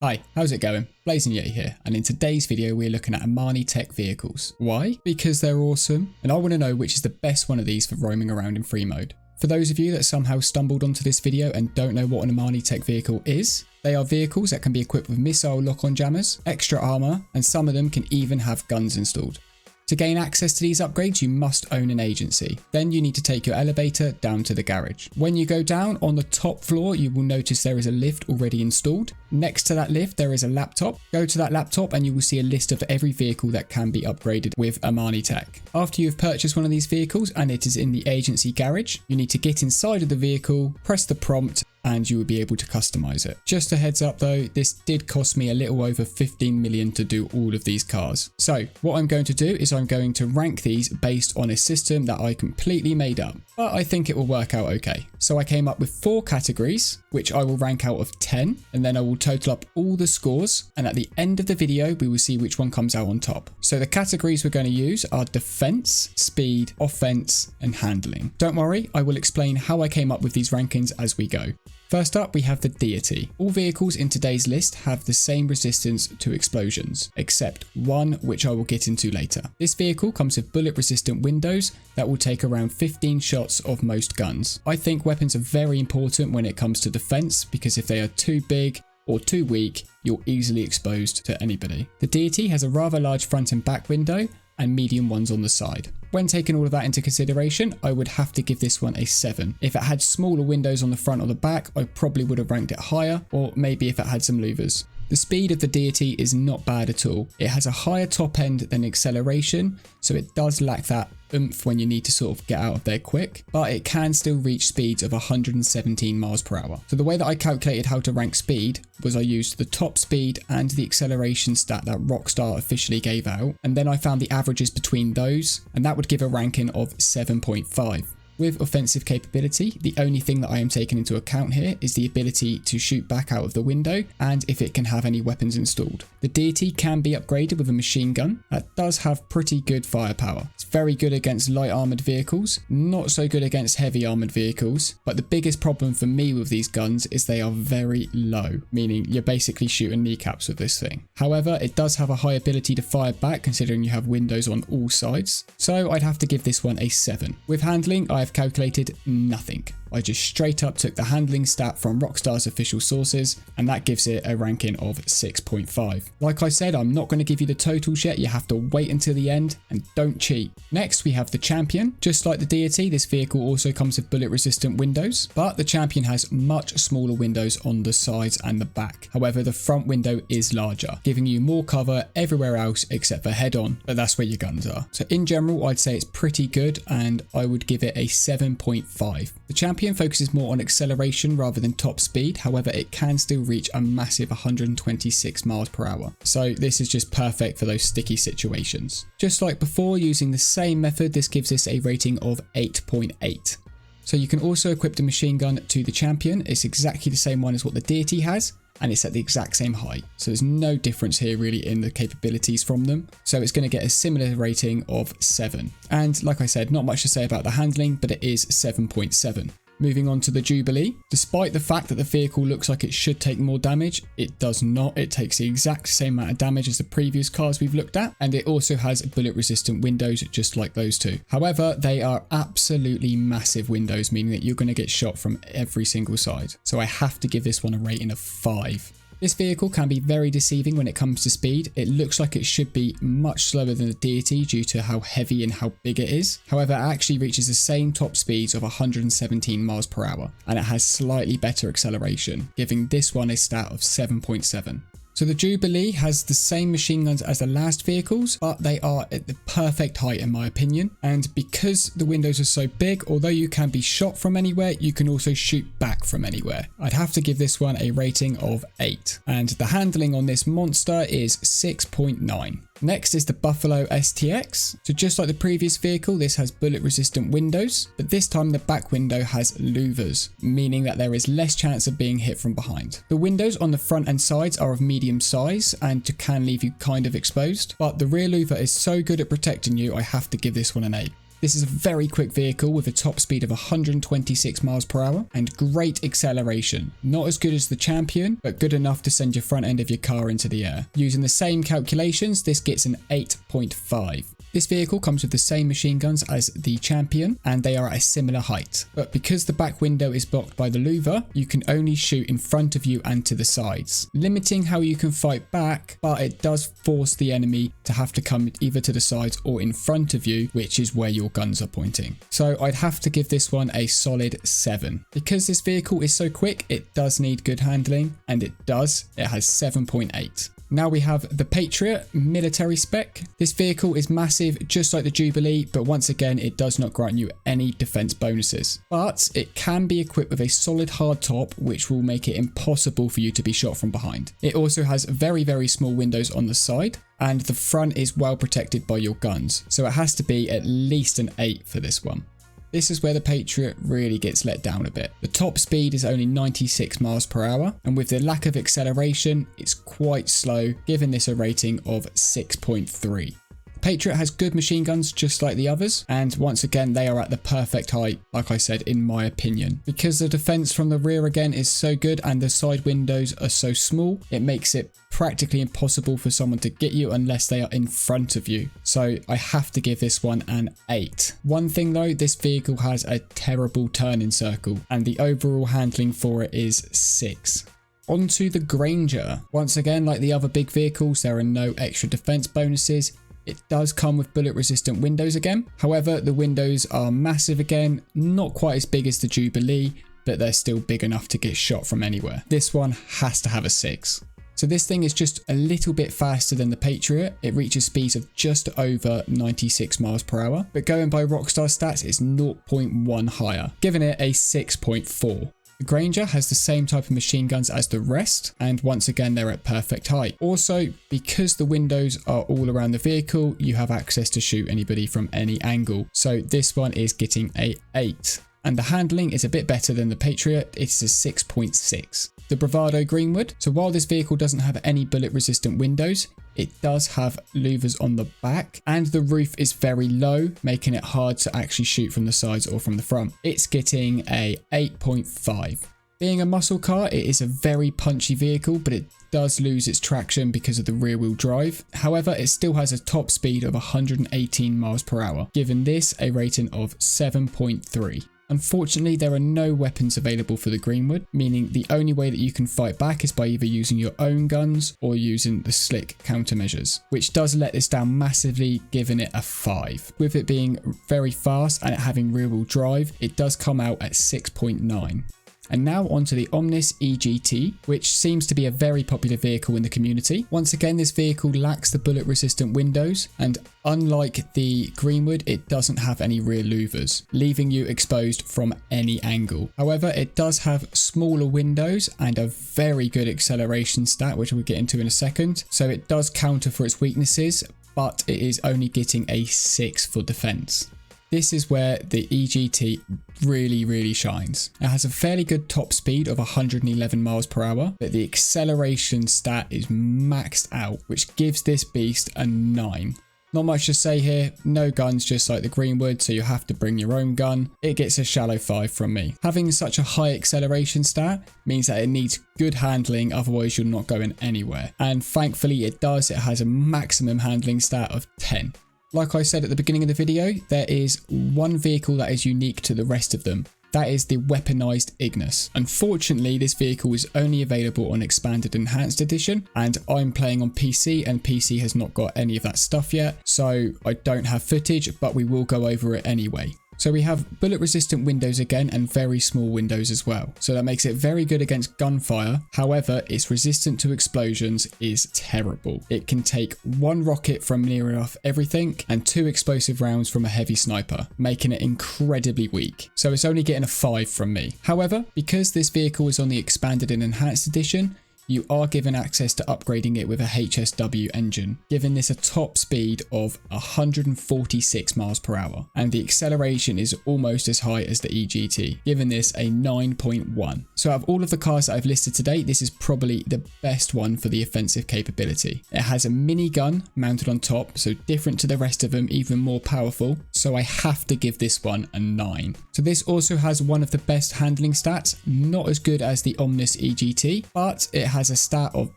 Hi, how's it going? Blazing Yeti here, and in today's video we're looking at Imani tech vehicles. Why? Because they're awesome, and I want to know which is the best one of these for roaming around in free mode. For those of you that somehow stumbled onto this video and don't know what an Imani tech vehicle is, they are vehicles that can be equipped with missile lock-on jammers, extra armor, and some of them can even have guns installed. To gain access to these upgrades, you must own an agency. Then you need to take your elevator down to the garage. When you go down on the top floor, you will notice there is a lift already installed. Next to that lift, there is a laptop. Go to that laptop and you will see a list of every vehicle that can be upgraded with Imani tech. After you have purchased one of these vehicles and it is in the agency garage, you need to get inside of the vehicle, press the prompt, and you will be able to customize it. Just a heads up though, this did cost me a little over 15 million to do all of these cars. So what I'm going to do is I'm going to rank these based on a system that I completely made up, but I think it will work out okay. So I came up with 4 categories, which I will rank out of 10, and then I will total up all the scores, and at the end of the video we will see which one comes out on top. So the categories we're going to use are defense, speed, offense, and handling. Don't worry, I will explain how I came up with these rankings as we go. First up, we have the Deity. All vehicles in today's list have the same resistance to explosions, except one which I will get into later. This vehicle comes with bullet resistant windows that will take around 15 shots of most guns. I think weapons are very important when it comes to defense, because if they are too big or too weak, you're easily exposed to anybody. The Deity has a rather large front and back window and medium ones on the side. When taking all of that into consideration, I would have to give this one a 7. If it had smaller windows on the front or the back, I probably would have ranked it higher, or maybe if it had some louvers. The speed of the Deity is not bad at all. It has a higher top end than acceleration, so it does lack that oomph when you need to sort of get out of there quick, but it can still reach speeds of 117 miles per hour. So the way that I calculated how to rank speed was I used the top speed and the acceleration stat that Rockstar officially gave out, and then I found the averages between those, and that would give a ranking of 7.5. With offensive capability, the only thing that I am taking into account here is the ability to shoot back out of the window and if it can have any weapons installed. The Deity can be upgraded with a machine gun that does have pretty good firepower. It's very good against light armored vehicles, not so good against heavy armored vehicles, but the biggest problem for me with these guns is they are very low, meaning you're basically shooting kneecaps with this thing. However, it does have a high ability to fire back considering you have windows on all sides, so I'd have to give this one a 7. With handling, I have calculated nothing. I just straight up took the handling stat from Rockstar's official sources, and that gives it a ranking of 6.5. Like I said, I'm not going to give you the totals yet, you have to wait until the end and don't cheat. Next we have the Champion. Just like the Deity, this vehicle also comes with bullet resistant windows, but the Champion has much smaller windows on the sides and the back. However, the front window is larger, giving you more cover everywhere else except for head on, but that's where your guns are. So in general, I'd say it's pretty good and I would give it a 7.5. The Champion focuses more on acceleration rather than top speed, however it can still reach a massive 126 miles per hour. So this is just perfect for those sticky situations. Just like before, using the same method, this gives us a rating of 8.8. So you can also equip the machine gun to the Champion. It's exactly the same one as what the Deity has, and it's at the exact same height. So there's no difference here really in the capabilities from them. So it's going to get a similar rating of 7. And like I said, not much to say about the handling, but it is 7.7. Moving on to the Jubilee. Despite the fact that the vehicle looks like it should take more damage, it does not. It takes the exact same amount of damage as the previous cars we've looked at, and it also has bullet resistant windows just like those two. However, they are absolutely massive windows, meaning that you're going to get shot from every single side. So I have to give this one a rating of 5. This vehicle can be very deceiving when it comes to speed. It looks like it should be much slower than the Deity due to how heavy and how big it is. However, it actually reaches the same top speeds of 117 miles per hour, and it has slightly better acceleration, giving this one a stat of 7.7. So the Jubilee has the same machine guns as the last vehicles, but they are at the perfect height in my opinion. And because the windows are so big, although you can be shot from anywhere, you can also shoot back from anywhere. I'd have to give this one a rating of 8. And the handling on this monster is 6.9. Next is the Buffalo STX. So just like the previous vehicle, this has bullet resistant windows, but this time the back window has louvers, meaning that there is less chance of being hit from behind. The windows on the front and sides are of medium size and can leave you kind of exposed, but the rear louver is so good at protecting you, I have to give this one an 8. This is a very quick vehicle with a top speed of 126 miles per hour and great acceleration. Not as good as the Champion, but good enough to send your front end of your car into the air. Using the same calculations, this gets an 8.5. This vehicle comes with the same machine guns as the Champion, and they are at a similar height. But because the back window is blocked by the louver, you can only shoot in front of you and to the sides, limiting how you can fight back, but it does force the enemy to have to come either to the sides or in front of you, which is where your guns are pointing. So I'd have to give this one a solid 7. Because this vehicle is so quick, it does need good handling, and it does. It has 7.8. Now we have the Patriot military spec. This vehicle is massive, just like the Jubilee, but once again, it does not grant you any defense bonuses. But it can be equipped with a solid hard top, which will make it impossible for you to be shot from behind. It also has very, very small windows on the side, and the front is well protected by your guns. So it has to be at least an 8 for this one. This is where the Patriot really gets let down a bit. The top speed is only 96 miles per hour, and with the lack of acceleration, it's quite slow, giving this a rating of 6.3. Patriot has good machine guns just like the others, and once again they are at the perfect height, like I said, in my opinion. Because the defense from the rear again is so good and the side windows are so small, it makes it practically impossible for someone to get you unless they are in front of you. So I have to give this one an 8. One thing though, this vehicle has a terrible turning circle, and the overall handling for it is 6. Onto the Granger. Once again, like the other big vehicles, there are no extra defense bonuses. It does come with bullet resistant windows again. However, the windows are massive again, not quite as big as the Jubilee, but they're still big enough to get shot from anywhere. This one has to have a 6. So this thing is just a little bit faster than the Patriot. It reaches speeds of just over 96 miles per hour, but going by Rockstar stats, it's 0.1 higher, giving it a 6.4. The Granger has the same type of machine guns as the rest, and once again they're at perfect height. Also, because the windows are all around the vehicle, you have access to shoot anybody from any angle. So this one is getting a 8. And the handling is a bit better than the Patriot, it's a 6.6. The Bravado Greenwood. So while this vehicle doesn't have any bullet resistant windows, it does have louvers on the back, and the roof is very low, making it hard to actually shoot from the sides or from the front. It's getting a 8.5. Being a muscle car, it is a very punchy vehicle, but it does lose its traction because of the rear wheel drive. However, it still has a top speed of 118 miles per hour, giving this a rating of 7.3. Unfortunately, there are no weapons available for the Greenwood, meaning the only way that you can fight back is by either using your own guns or using the slick countermeasures, which does let this down massively, giving it a 5. With it being very fast and it having rear wheel drive, it does come out at 6.9. And now onto the Omnis EGT, which seems to be a very popular vehicle in the community. Once again, this vehicle lacks the bullet resistant windows, and unlike the Greenwood, it doesn't have any rear louvers, leaving you exposed from any angle. However, it does have smaller windows and a very good acceleration stat, which we'll get into in a second. So it does counter for its weaknesses, but it is only getting a 6 for defense. This is where the EGT really shines. It has a fairly good top speed of 111 miles per hour, but the acceleration stat is maxed out, which gives this beast a 9. Not much to say here, no guns just like the Greenwood, so you have to bring your own gun. It gets a shallow 5 from me. Having such a high acceleration stat means that it needs good handling, otherwise you're not going anywhere. And thankfully it does, it has a maximum handling stat of 10. Like I said at the beginning of the video, there is one vehicle that is unique to the rest of them. That is the weaponized Ignis. Unfortunately, this vehicle is only available on Expanded Enhanced Edition, and I'm playing on PC, and PC has not got any of that stuff yet, so I don't have footage, but we will go over it anyway. So we have bullet resistant windows again, and very small windows as well. So that makes it very good against gunfire. However, its resistance to explosions is terrible. It can take 1 rocket from near enough everything and 2 explosive rounds from a heavy sniper, making it incredibly weak. So it's only getting a 5 from me. However, because this vehicle is on the Expanded and Enhanced Edition, you are given access to upgrading it with a HSW engine, giving this a top speed of 146 miles per hour, and the acceleration is almost as high as the EGT, giving this a 9.1. So out of all of the cars that I've listed today, this is probably the best one for the offensive capability. It has a minigun mounted on top, so different to the rest of them, even more powerful, so I have to give this one a 9. So this also has one of the best handling stats, not as good as the Omnis EGT, but it has a stat of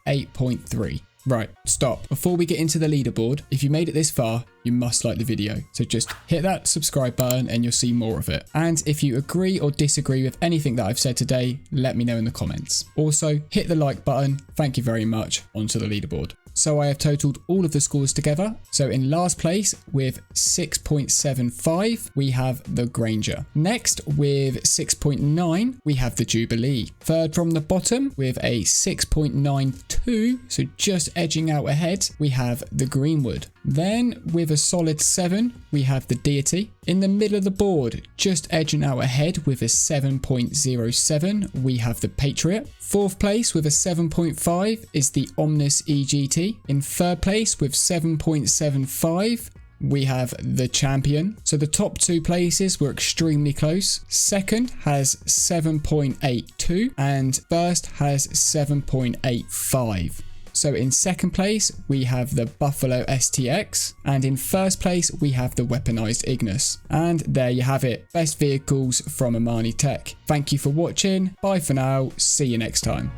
8.3. Right, stop. Before we get into the leaderboard, if you made it this far, you must like the video. So just hit that subscribe button and you'll see more of it. And if you agree or disagree with anything that I've said today, let me know in the comments. Also, hit the like button. Thank you very much. Onto the leaderboard. So I have totaled all of the scores together. So in last place with 6.75, we have the Granger. Next with 6.9, we have the Jubilee. Third from the bottom with a 6.92, so just edging out ahead, we have the Greenwood. Then with a solid 7, we have the Deity. In the middle of the board, just edging out ahead with a 7.07, we have the Patriot. Fourth place with a 7.5 is the Omnis EGT. In third place with 7.75, we have the Champion. So the top two places were extremely close. Second has 7.82 and first has 7.85. So in second place, we have the Buffalo STX, and in first place, we have the weaponized Ignis. And there you have it, best vehicles from Imani Tech. Thank you for watching, bye for now, see you next time.